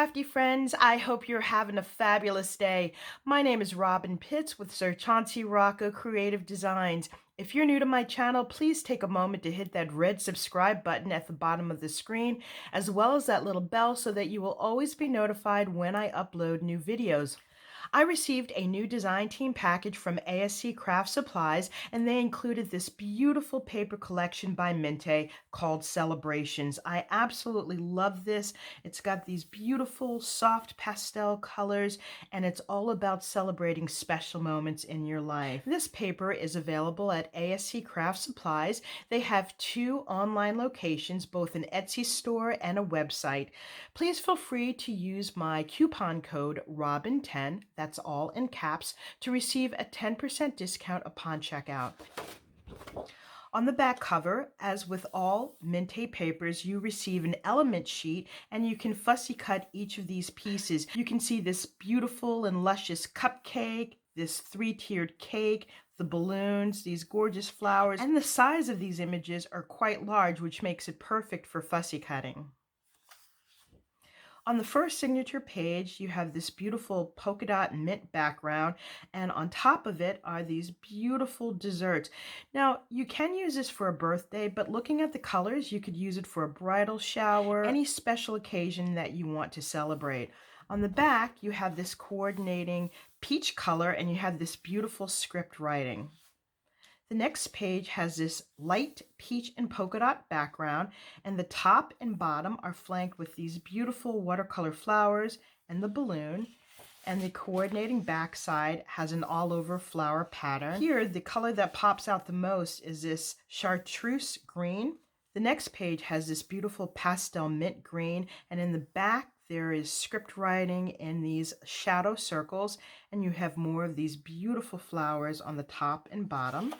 crafty friends. I hope you're having a fabulous day. My name is Robyn Pitts with Sir Chauncey Rocco Creative Designs. If you're new to my channel, please take a moment to hit that red subscribe button at the bottom of the screen, as well as that little bell so that you will always be notified when I upload new videos. I received a new design team package from ASC Craft Supplies, and they included this beautiful paper collection by Mintay called Celebrations. I absolutely love this. It's got these beautiful soft pastel colors, and it's all about celebrating special moments in your life. This paper is available at ASC Craft Supplies. They have two online locations, both an Etsy store and a website. Please feel free to use my coupon code ROBYN10, that's all in caps, to receive a 10% discount upon checkout. On the back cover, as with all Mintay papers, you receive an element sheet and you can fussy cut each of these pieces. You can see this beautiful and luscious cupcake, this three-tiered cake, the balloons, these gorgeous flowers, and the size of these images are quite large, which makes it perfect for fussy cutting. On the first signature page, you have this beautiful polka dot mint background, and on top of it are these beautiful desserts. Now, you can use this for a birthday, but looking at the colors, you could use it for a bridal shower, any special occasion that you want to celebrate. On the back, you have this coordinating peach color, and you have this beautiful script writing. The next page has this light peach and polka dot background, and the top and bottom are flanked with these beautiful watercolor flowers and the balloon, and the coordinating backside has an all-over flower pattern. Here, the color that pops out the most is this chartreuse green. The next page has this beautiful pastel mint green, and in the back there is script writing in these shadow circles, and you have more of these beautiful flowers on the top and bottom.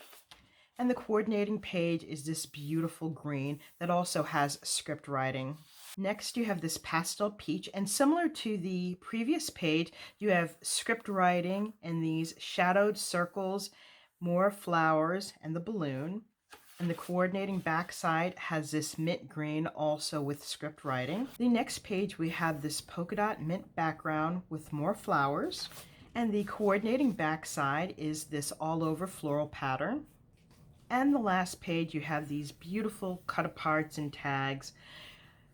And the coordinating page is this beautiful green that also has script writing. Next, you have this pastel peach, and similar to the previous page, you have script writing in these shadowed circles, more flowers, and the balloon. And the coordinating backside has this mint green also with script writing. The next page, we have this polka dot mint background with more flowers. And the coordinating backside is this all-over floral pattern. And the last page, you have these beautiful cut-aparts and tags.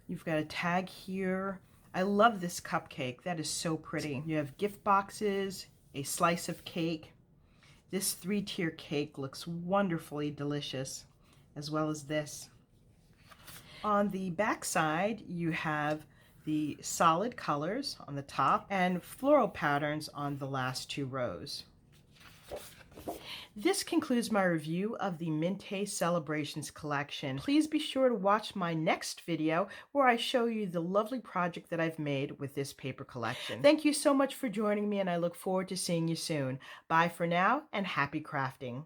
You've got a tag here. I love this cupcake. That is so pretty. You have gift boxes, a slice of cake. This three-tier cake looks wonderfully delicious, as well as this. On the back side, you have the solid colors on the top and floral patterns on the last two rows. This concludes my review of the Mintay Celebrations collection. Please be sure to watch my next video where I show you the lovely project that I've made with this paper collection. Thank you so much for joining me, and I look forward to seeing you soon. Bye for now, and happy crafting.